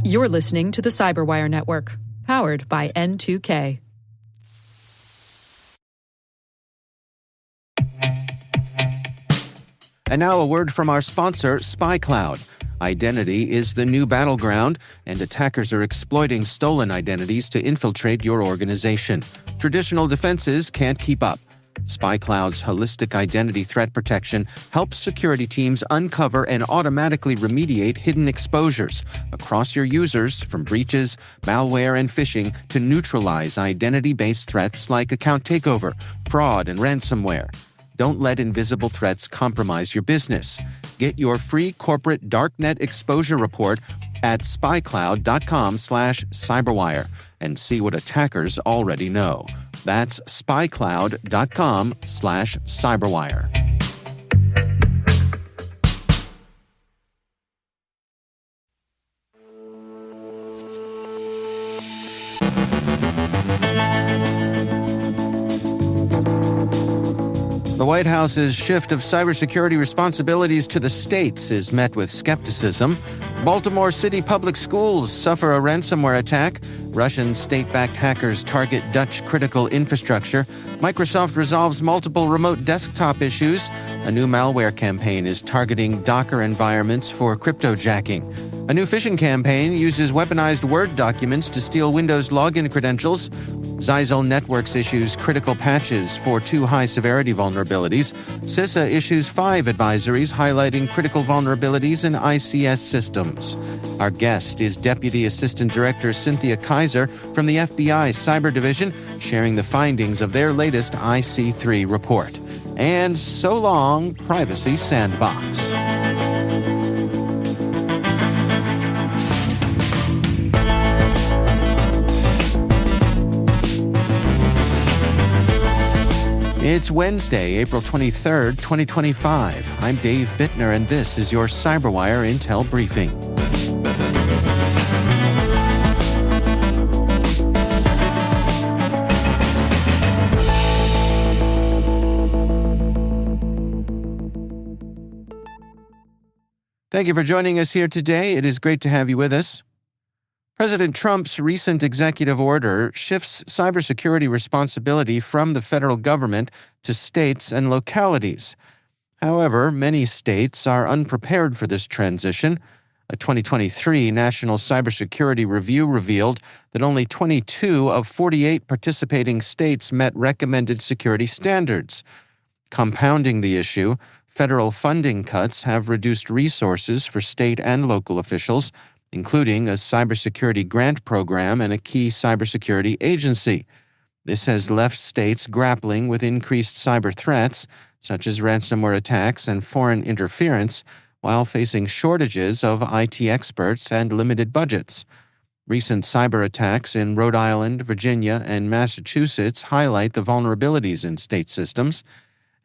You're listening to the Cyberwire Network, powered by N2K. And now a word from our sponsor, SpyCloud. Identity is the new battleground, and attackers are exploiting stolen identities to infiltrate your organization. Traditional defenses can't keep up. SpyCloud's holistic identity threat protection helps security teams uncover and automatically remediate hidden exposures across your users, from breaches, malware, and phishing to neutralize identity-based threats like account takeover, fraud, and ransomware. Don't let invisible threats compromise your business. Get your free corporate darknet exposure report at spycloud.com/cyberwire and see what attackers already know. That's spycloud.com/cyberwire. The White House's shift of cybersecurity responsibilities to the states is met with skepticism. Baltimore City Public Schools suffer a ransomware attack. Russian state-backed hackers target Dutch critical infrastructure. Microsoft resolves multiple remote desktop issues. A new malware campaign is targeting Docker environments for cryptojacking. A new phishing campaign uses weaponized Word documents to steal Windows login credentials. Zyxel Networks issues critical patches for 2 high-severity vulnerabilities. CISA issues 5 advisories highlighting critical vulnerabilities in ICS systems. Our guest is Deputy Assistant Director Cynthia Kaiser from the FBI Cyber Division, sharing the findings of their latest IC3 report. And so long, Privacy Sandbox. It's Wednesday, April 23rd, 2025. I'm Dave Bittner, and this is your CyberWire Intel Briefing. Thank you for joining us here today. It is great to have you with us. President Trump's recent executive order shifts cybersecurity responsibility from the federal government to states and localities. However, many states are unprepared for this transition. A 2023 National Cybersecurity Review revealed that only 22 of 48 participating states met recommended security standards. Compounding the issue, federal funding cuts have reduced resources for state and local officials, including a cybersecurity grant program and a key cybersecurity agency. This has left states grappling with increased cyber threats, such as ransomware attacks and foreign interference, while facing shortages of IT experts and limited budgets. Recent cyber attacks in Rhode Island, Virginia, and Massachusetts highlight the vulnerabilities in state systems.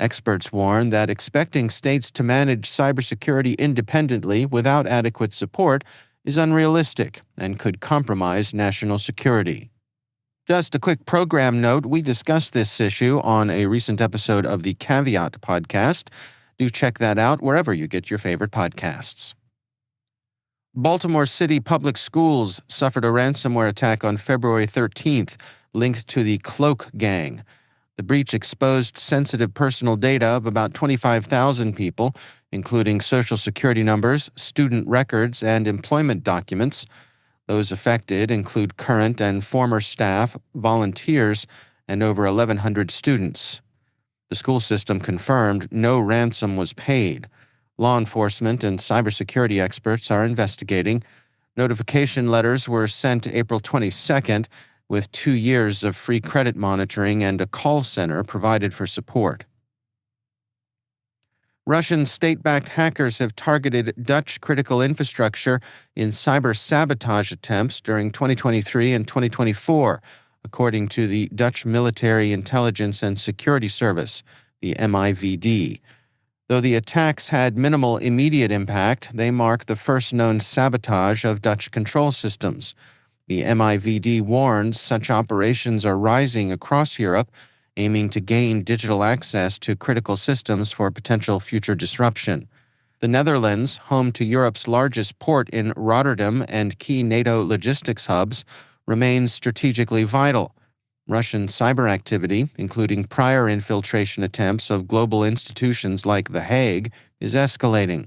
Experts warn that expecting states to manage cybersecurity independently without adequate support is unrealistic and could compromise national security. Just a quick program note, we discussed this issue on a recent episode of the Caveat podcast. Do check that out wherever you get your favorite podcasts. Baltimore City Public Schools suffered a ransomware attack on February 13th, linked to the Cloak Gang. The breach exposed sensitive personal data of about 25,000 people, including Social Security numbers, student records, and employment documents. Those affected include current and former staff, volunteers, and over 1,100 students. The school system confirmed no ransom was paid. Law enforcement and cybersecurity experts are investigating. Notification letters were sent April 22nd, with 2 years of free credit monitoring and a call center provided for support. Russian state-backed hackers have targeted Dutch critical infrastructure in cyber sabotage attempts during 2023 and 2024, according to the Dutch Military Intelligence and Security Service, the MIVD. Though the attacks had minimal immediate impact, they mark the first known sabotage of Dutch control systems. The MIVD warns such operations are rising across Europe, aiming to gain digital access to critical systems for potential future disruption. The Netherlands, home to Europe's largest port in Rotterdam and key NATO logistics hubs, remains strategically vital. Russian cyber activity, including prior infiltration attempts of global institutions like The Hague, is escalating.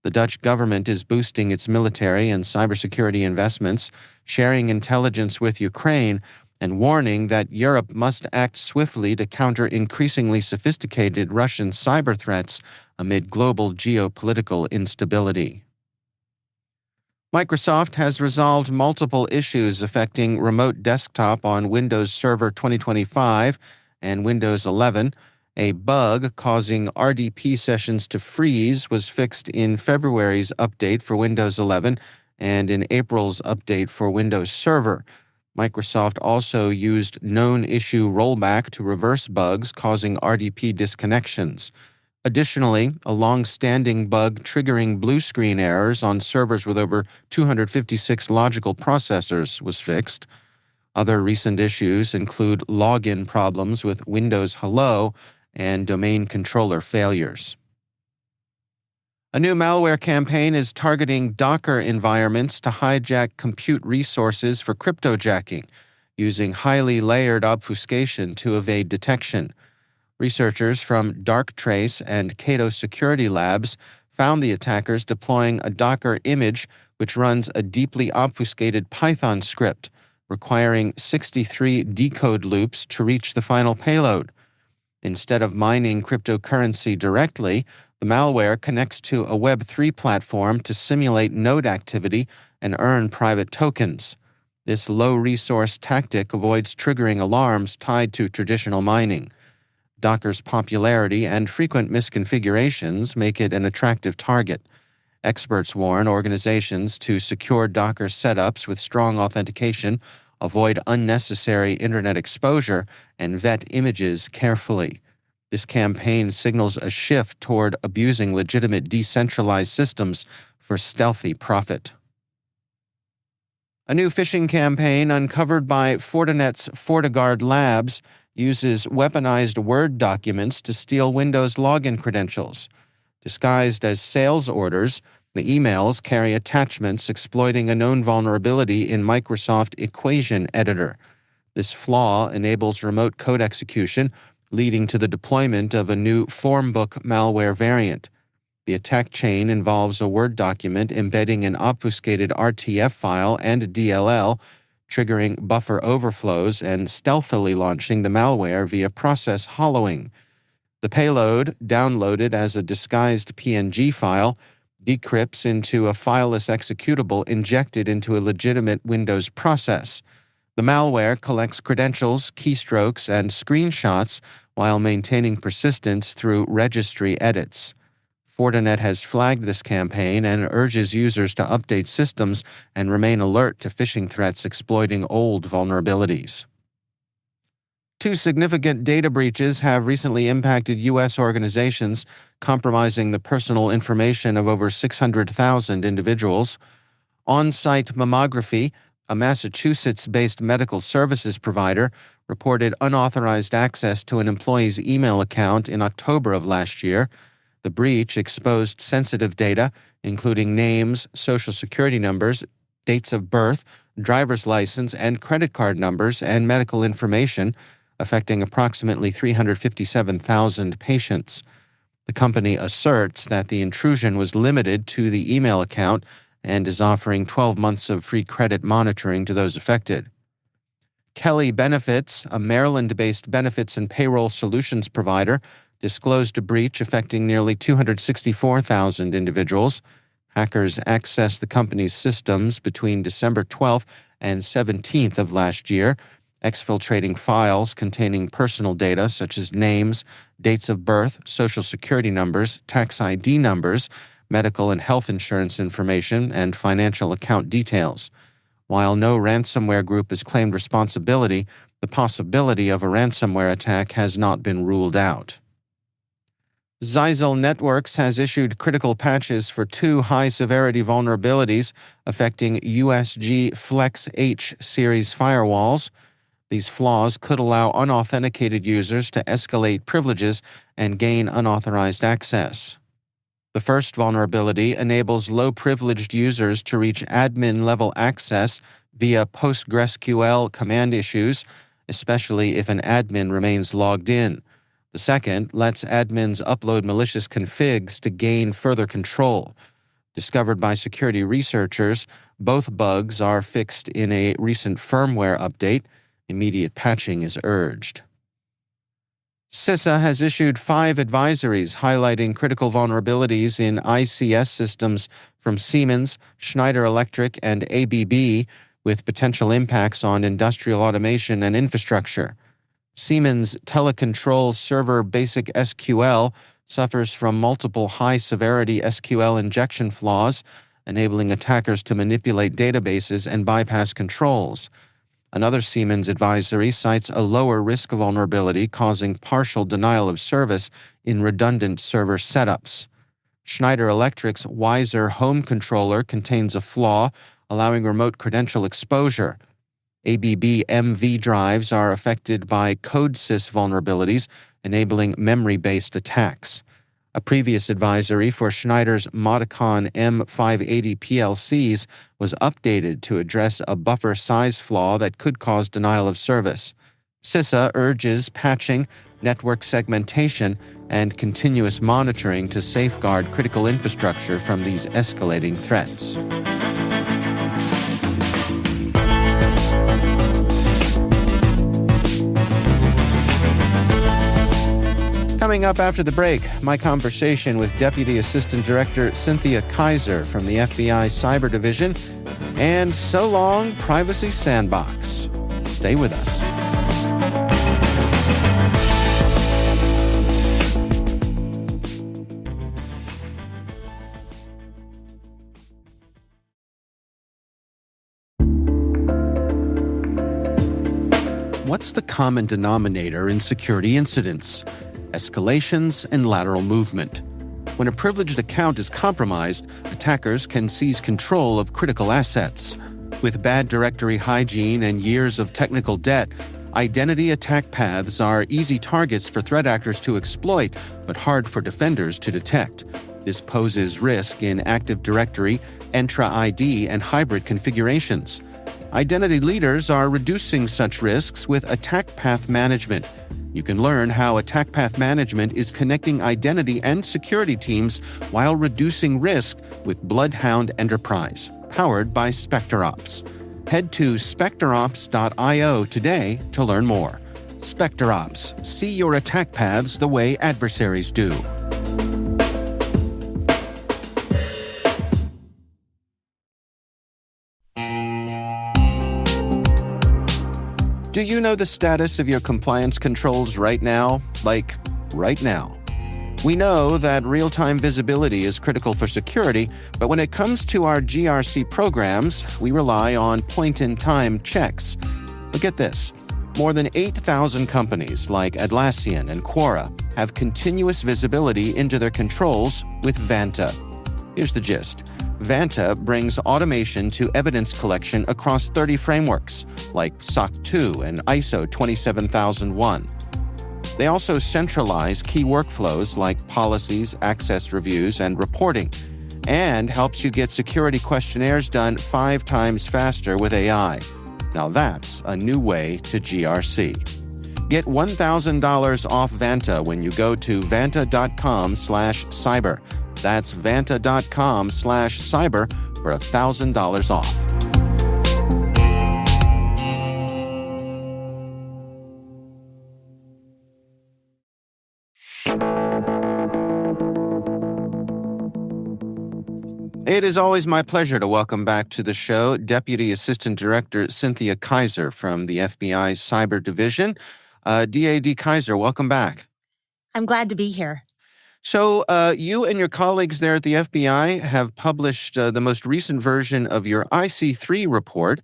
The Dutch government is boosting its military and cybersecurity investments, sharing intelligence with Ukraine, and warning that Europe must act swiftly to counter increasingly sophisticated Russian cyber threats amid global geopolitical instability. Microsoft has resolved multiple issues affecting Remote Desktop on Windows Server 2025 and Windows 11. A bug causing RDP sessions to freeze was fixed in February's update for Windows 11 and in April's update for Windows Server. Microsoft also used known issue rollback to reverse bugs causing RDP disconnections. Additionally, a long-standing bug triggering blue screen errors on servers with over 256 logical processors was fixed. Other recent issues include login problems with Windows Hello and domain controller failures. A new malware campaign is targeting Docker environments to hijack compute resources for cryptojacking, using highly layered obfuscation to evade detection. Researchers from Darktrace and Cato Security Labs found the attackers deploying a Docker image which runs a deeply obfuscated Python script, requiring 63 decode loops to reach the final payload. Instead of mining cryptocurrency directly, the malware connects to a Web3 platform to simulate node activity and earn private tokens. This low-resource tactic avoids triggering alarms tied to traditional mining. Docker's popularity and frequent misconfigurations make it an attractive target. Experts warn organizations to secure Docker setups with strong authentication, avoid unnecessary internet exposure, and vet images carefully. This campaign signals a shift toward abusing legitimate decentralized systems for stealthy profit. A new phishing campaign uncovered by Fortinet's FortiGuard Labs uses weaponized Word documents to steal Windows login credentials. Disguised as sales orders, the emails carry attachments exploiting a known vulnerability in Microsoft Equation Editor. This flaw enables remote code execution, leading to the deployment of a new Formbook malware variant. The attack chain involves a Word document embedding an obfuscated RTF file and a DLL, triggering buffer overflows and stealthily launching the malware via process hollowing. The payload, downloaded as a disguised PNG file, decrypts into a fileless executable injected into a legitimate Windows process. The malware collects credentials, keystrokes, and screenshots while maintaining persistence through registry edits. Fortinet has flagged this campaign and urges users to update systems and remain alert to phishing threats exploiting old vulnerabilities. Two significant data breaches have recently impacted U.S. organizations, compromising the personal information of over 600,000 individuals. On-Site Mammography, a Massachusetts-based medical services provider, reported unauthorized access to an employee's email account in October of last year. The breach exposed sensitive data, including names, social security numbers, dates of birth, driver's license, and credit card numbers, and medical information, affecting approximately 357,000 patients. The company asserts that the intrusion was limited to the email account and is offering 12 months of free credit monitoring to those affected. Kelly Benefits, a Maryland-based benefits and payroll solutions provider, disclosed a breach affecting nearly 264,000 individuals. Hackers accessed the company's systems between December 12th and 17th of last year, exfiltrating files containing personal data such as names, dates of birth, social security numbers, tax ID numbers, medical and health insurance information, and financial account details. While no ransomware group has claimed responsibility, the possibility of a ransomware attack has not been ruled out. Zyxel Networks has issued critical patches for two high-severity vulnerabilities affecting USG Flex H series firewalls. These flaws could allow unauthenticated users to escalate privileges and gain unauthorized access. The first vulnerability enables low-privileged users to reach admin-level access via PostgreSQL command issues, especially if an admin remains logged in. The second lets admins upload malicious configs to gain further control. Discovered by security researchers, both bugs are fixed in a recent firmware update. Immediate patching is urged. CISA has issued 5 advisories highlighting critical vulnerabilities in ICS systems from Siemens, Schneider Electric, and ABB, with potential impacts on industrial automation and infrastructure. Siemens Telecontrol Server Basic SQL suffers from multiple high-severity SQL injection flaws, enabling attackers to manipulate databases and bypass controls. Another Siemens advisory cites a lower risk vulnerability causing partial denial of service in redundant server setups. Schneider Electric's Wiser home controller contains a flaw, allowing remote credential exposure. ABB MV drives are affected by CodeSys vulnerabilities, enabling memory-based attacks. A previous advisory for Schneider's Modicon M580 PLCs was updated to address a buffer size flaw that could cause denial of service. CISA urges patching, network segmentation, and continuous monitoring to safeguard critical infrastructure from these escalating threats. Coming up after the break, my conversation with Deputy Assistant Director Cynthia Kaiser from the FBI Cyber Division, and so long, Privacy Sandbox. Stay with us. What's the common denominator in security incidents? Escalations, and lateral movement. When a privileged account is compromised, attackers can seize control of critical assets. With bad directory hygiene and years of technical debt, identity attack paths are easy targets for threat actors to exploit, but hard for defenders to detect. This poses risk in Active Directory, Entra ID, and hybrid configurations. Identity leaders are reducing such risks with attack path management. You can learn how attack path management is connecting identity and security teams while reducing risk with Bloodhound Enterprise, powered by SpecterOps. Head to specterops.io today to learn more. SpecterOps, see your attack paths the way adversaries do. Do you know the status of your compliance controls right now? Like, right now. We know that real-time visibility is critical for security, but when it comes to our GRC programs, we rely on point-in-time checks. But get this. More than 8,000 companies like Atlassian and Quora have continuous visibility into their controls with Vanta. Here's the gist. Vanta brings automation to evidence collection across 30 frameworks, like SOC 2 and ISO 27001. They also centralize key workflows like policies, access reviews, and reporting, and helps you get security questionnaires done 5 times faster with AI. Now that's a new way to GRC. Get $1,000 off Vanta when you go to vanta.com/cyber. That's vanta.com/cyber for $1,000 off. It is always my pleasure to welcome back to the show Deputy Assistant Director Cynthia Kaiser from the FBI Cyber Division. DAD Kaiser, welcome back. I'm glad to be here. So you and your colleagues there at the FBI have published the most recent version of your IC3 report.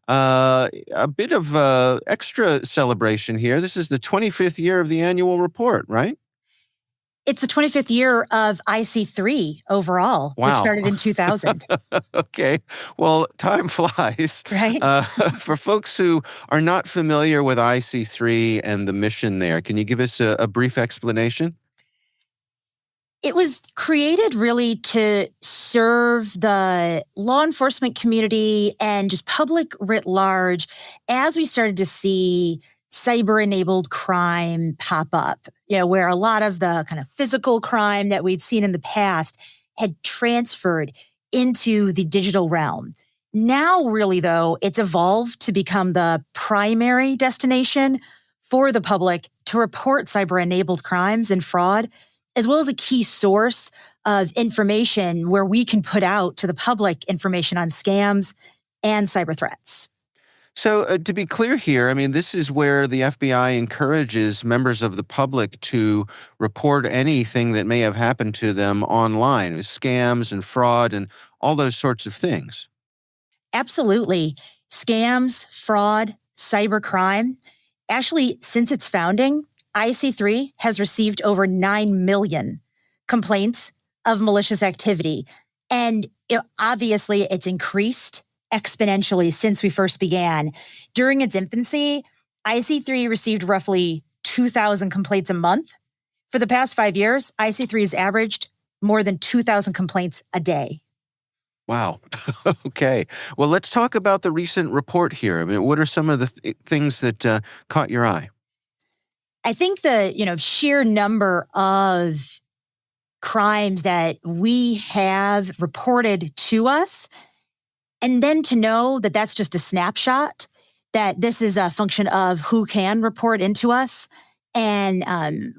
A bit of extra celebration here. This is the 25th year of the annual report, right? It's the 25th year of IC3 overall, Wow. Which started in 2000. Okay. Well, time flies. Right? For folks who are not familiar with IC3 and the mission there, can you give us a brief explanation? It was created really to serve the law enforcement community and just public writ large as we started to see cyber-enabled crime pop up, where a lot of the kind of physical crime that we'd seen in the past had transferred into the digital realm. Now, really, though, it's evolved to become the primary destination for the public to report cyber-enabled crimes and fraud, as well as a key source of information where we can put out to the public information on scams and cyber threats. So to be clear here, I mean, this is where the FBI encourages members of the public to report anything that may have happened to them online, scams and fraud and all those sorts of things. Absolutely. Scams, fraud, cybercrime. Actually, since its founding, IC3 has received over 9 million complaints of malicious activity. And obviously, it's increased exponentially since we first began. During its infancy, IC3 received roughly 2,000 complaints a month. For the past 5 years, IC3 has averaged more than 2,000 complaints a day. Wow. Okay. Well, let's talk about the recent report here. I mean, what are some of the things that caught your eye? I think the sheer number of crimes that we have reported to us, and then to know that that's just a snapshot, that this is a function of who can report into us. And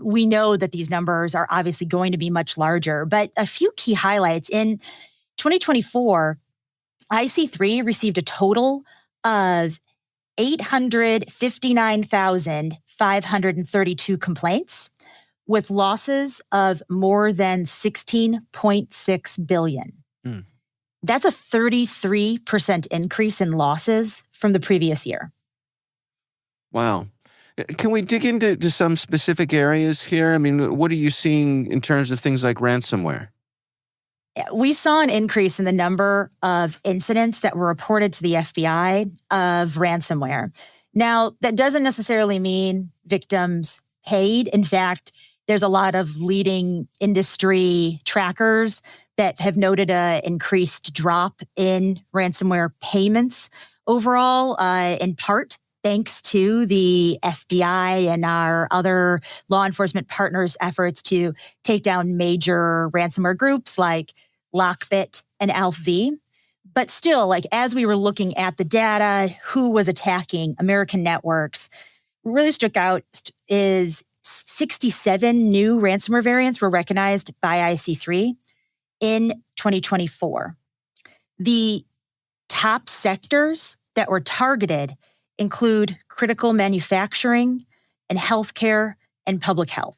we know that these numbers are obviously going to be much larger. But a few key highlights. In 2024, IC3 received a total of 859,532 complaints with losses of more than $16.6 billion. Mm. That's a 33% increase in losses from the previous year. Wow. Can we dig into some specific areas here? I mean, what are you seeing in terms of things like ransomware? We saw an increase in the number of incidents that were reported to the FBI of ransomware. Now, that doesn't necessarily mean victims paid. In fact, there's a lot of leading industry trackers that have noted an increased drop in ransomware payments overall, in part thanks to the FBI and our other law enforcement partners' efforts to take down major ransomware groups like Lockbit and AlphaV. But still, as we were looking at the data, who was attacking American networks, what really struck out is 67 new ransomware variants were recognized by IC3 in 2024. The top sectors that were targeted include critical manufacturing and healthcare and public health.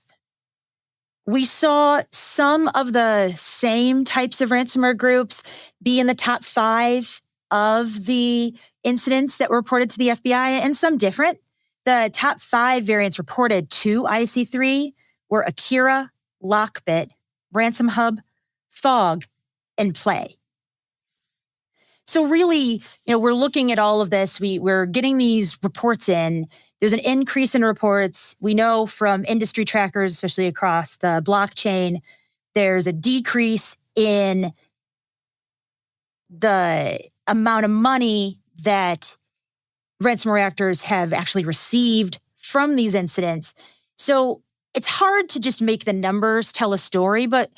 We saw some of the same types of ransomware groups be in the top 5 of the incidents that were reported to the FBI, and some different. The top 5 variants reported to IC3 were Akira, Lockbit, Ransom Hub, Fog, and Play. So really, we're looking at all of this. We're getting these reports in. There's an increase in reports. We know from industry trackers, especially across the blockchain, there's a decrease in the amount of money that ransomware actors have actually received from these incidents. So it's hard to just make the numbers tell a story, but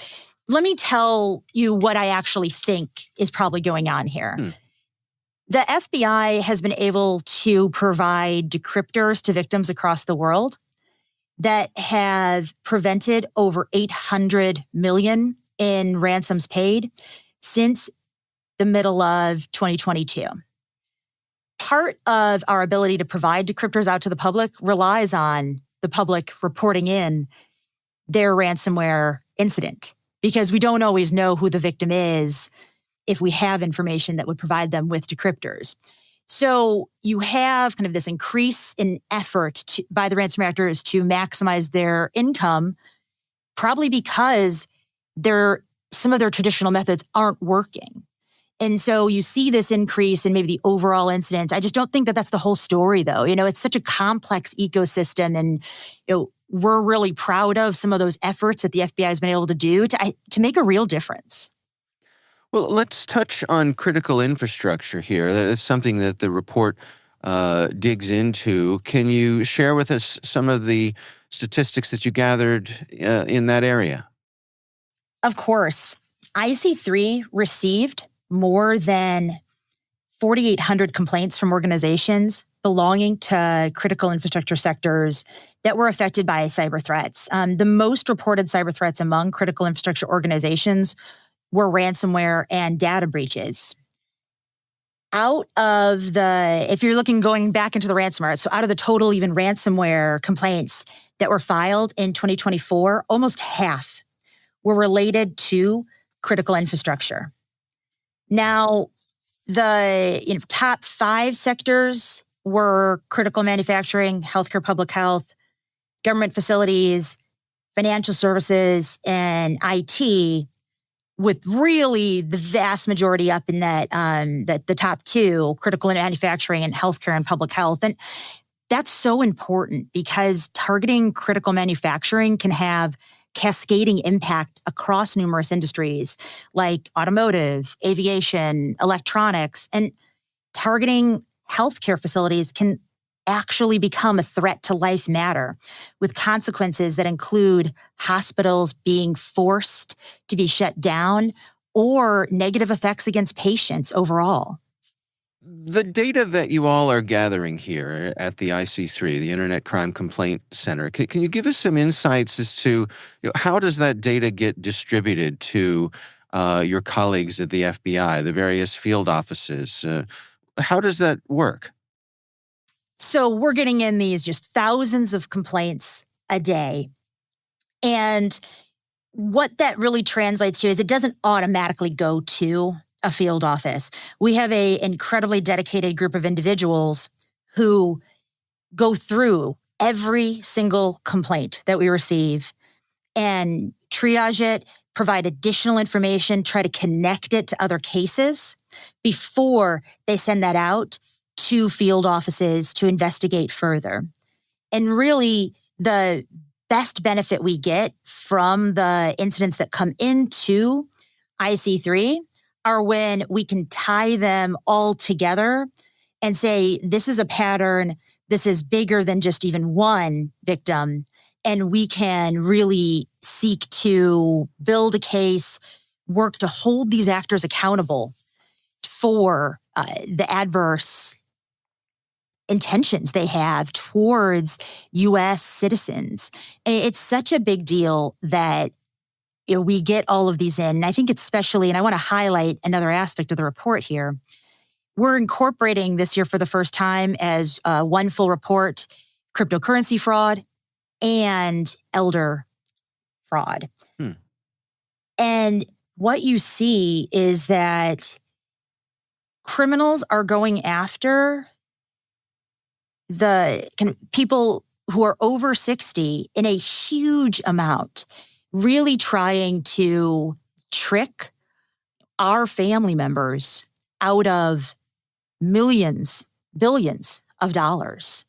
let me tell you what I actually think is probably going on here. The FBI has been able to provide decryptors to victims across the world that have prevented over 800 million in ransoms paid since the middle of 2022. Part of our ability to provide decryptors out to the public relies on the public reporting in their ransomware incident, because we don't always know who the victim is if we have information that would provide them with decryptors. So you have kind of this increase in effort by the ransomware actors to maximize their income, probably because some of their traditional methods aren't working. And so you see this increase in maybe the overall incidents. I just don't think that that's the whole story, though. It's such a complex ecosystem, and we're really proud of some of those efforts that the FBI has been able to do to make a real difference. Well, let's touch on critical infrastructure here. That is something that the report digs into. Can you share with us some of the statistics that you gathered in that area? Of course, IC3 received more than 4,800 complaints from organizations belonging to critical infrastructure sectors that were affected by cyber threats. The most reported cyber threats among critical infrastructure organizations were ransomware and data breaches. If you're looking going back into the ransomware, so out of the total even ransomware complaints that were filed in 2024, almost half were related to critical infrastructure. Now, the top 5 sectors were critical manufacturing, healthcare, public health, government facilities, financial services, and IT, with really the vast majority up in that the top 2, critical manufacturing and healthcare and public health. And that's so important because targeting critical manufacturing can have cascading impact across numerous industries like automotive, aviation, electronics, and targeting healthcare facilities can actually become a threat to life matter, with consequences that include hospitals being forced to be shut down or negative effects against patients overall. The data that you all are gathering here at the IC3, the Internet Crime Complaint Center, can you give us some insights as to how does that data get distributed to your colleagues at the FBI, the various field offices? How does that work? So we're getting in these just thousands of complaints a day. And what that really translates to is it doesn't automatically go to a field office. We have an incredibly dedicated group of individuals who go through every single complaint that we receive and triage it, provide additional information, try to connect it to other cases before they send that out to field offices to investigate further. And really, the best benefit we get from the incidents that come into IC3 are when we can tie them all together and say, this is a pattern, this is bigger than just even one victim, and we can really seek to build a case, work to hold these actors accountable for the adverse intentions they have towards U.S. citizens. It's such a big deal that we get all of these in. And I think especially, and I want to highlight another aspect of the report here, we're incorporating this year for the first time as one full report, cryptocurrency fraud and elder fraud. And what you see is that criminals are going after the kind of people who are over 60 in a huge amount, really trying to trick our family members out of millions, billions of dollars.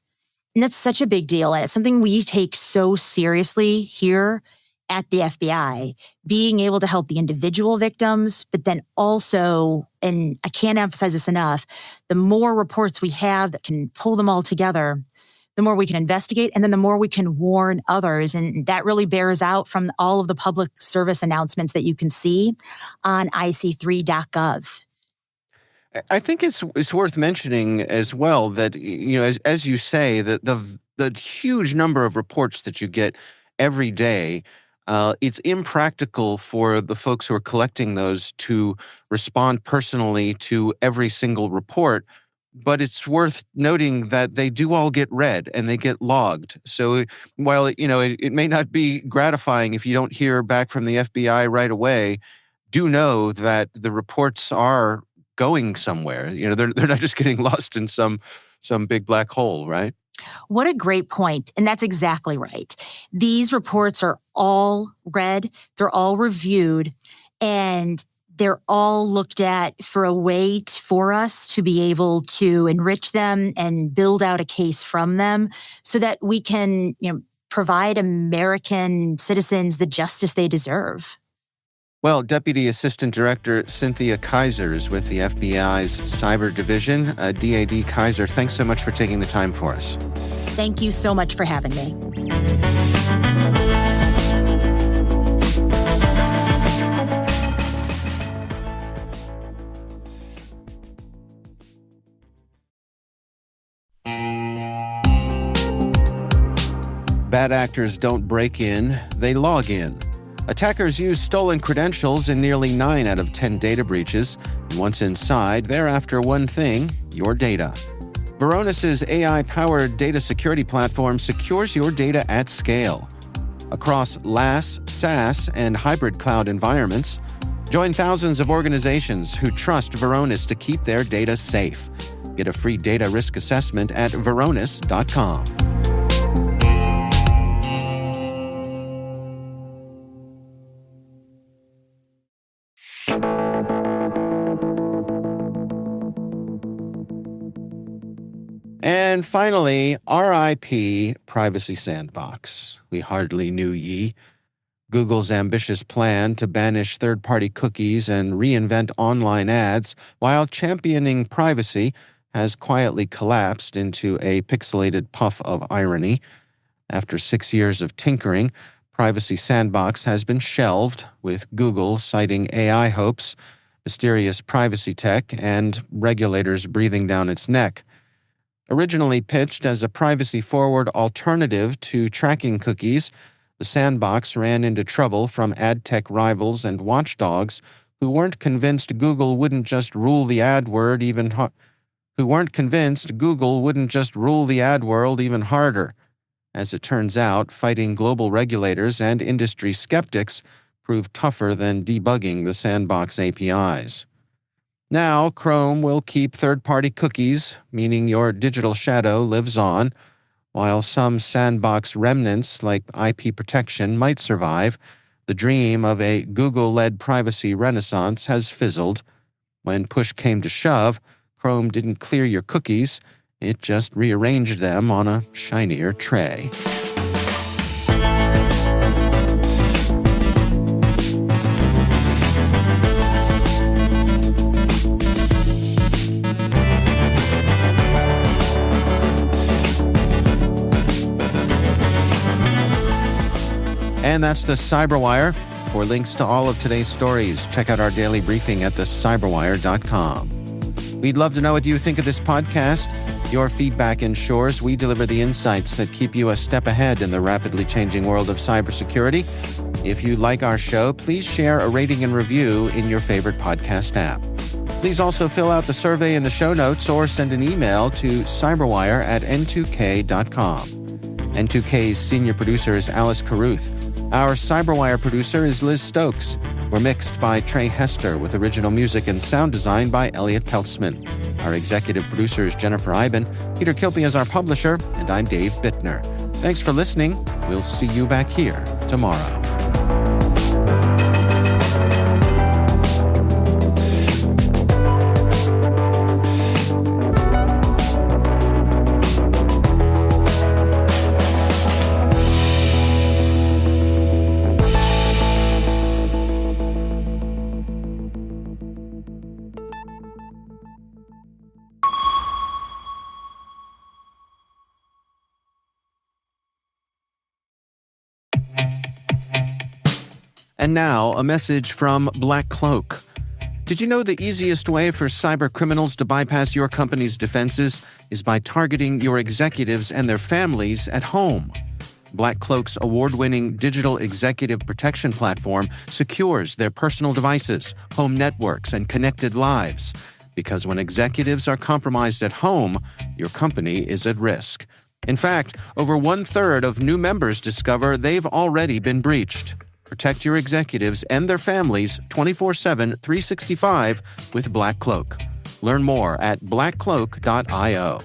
And that's such a big deal. And it's something we take so seriously here at the FBI, being able to help the individual victims, but then also, and I can't emphasize this enough, the more reports we have that can pull them all together, the more we can investigate, and then the more we can warn others. And that really bears out from all of the public service announcements that you can see on ic3.gov. I think it's worth mentioning as well that, as you say, that the huge number of reports that you get every day, it's impractical for the folks who are collecting those to respond personally to every single report. But it's worth noting that they do all get read and they get logged. So while it may not be gratifying if you don't hear back from the FBI right away, do know that the reports are going somewhere. They're not just getting lost in some big black hole, right? What a great point. And that's exactly right. These reports are all read, they're all reviewed, and they're all looked at for a way for us to be able to enrich them and build out a case from them so that we can, provide American citizens the justice they deserve. Well, Deputy Assistant Director Cynthia Kaiser is with the FBI's Cyber Division. DAD Kaiser, thanks so much for taking the time for us. Thank you so much for having me. Bad actors don't break in, they log in. Attackers use stolen credentials in nearly 9 out of 10 data breaches. And once inside, they're after one thing: your data. Varonis' AI-powered data security platform secures your data at scale. Across LaaS, SaaS, and hybrid cloud environments, join thousands of organizations who trust Varonis to keep their data safe. Get a free data risk assessment at varonis.com. And finally, RIP Privacy Sandbox. We hardly knew ye. Google's ambitious plan to banish third-party cookies and reinvent online ads while championing privacy has quietly collapsed into a pixelated puff of irony. After 6 years of tinkering, Privacy Sandbox has been shelved, with Google citing AI hopes, mysterious privacy tech, and regulators breathing down its neck. Originally pitched as a privacy-forward alternative to tracking cookies, the Sandbox ran into trouble from ad tech rivals and watchdogs who weren't convinced Google wouldn't just rule the ad world even harder. As it turns out, fighting global regulators and industry skeptics proved tougher than debugging the Sandbox APIs. Now, Chrome will keep third-party cookies, meaning your digital shadow lives on, while some Sandbox remnants like IP protection might survive. The dream of a Google-led privacy renaissance has fizzled. When push came to shove, Chrome didn't clear your cookies, it just rearranged them on a shinier tray. And that's the Cyberwire. For links to all of today's stories, check out our daily briefing at thecyberwire.com. We'd love to know what you think of this podcast. Your feedback ensures we deliver the insights that keep you a step ahead in the rapidly changing world of cybersecurity. If you like our show, please share a rating and review in your favorite podcast app. Please also fill out the survey in the show notes or send an email to cyberwire@n2k.com. N2K's senior producer is Alice Carruth. Our Cyberwire producer is Liz Stokes. We're mixed by Trey Hester with original music and sound design by Elliot Peltzman. Our executive producer is Jennifer Iben. Peter Kilpie is our publisher, and I'm Dave Bittner. Thanks for listening. We'll see you back here tomorrow. And now, a message from Black Cloak. Did you know the easiest way for cyber criminals to bypass your company's defenses is by targeting your executives and their families at home? Black Cloak's award-winning digital executive protection platform secures their personal devices, home networks, and connected lives. Because when executives are compromised at home, your company is at risk. In fact, over 1/3 of new members discover they've already been breached. Protect your executives and their families 24/7, 365 with Black Cloak. Learn more at blackcloak.io.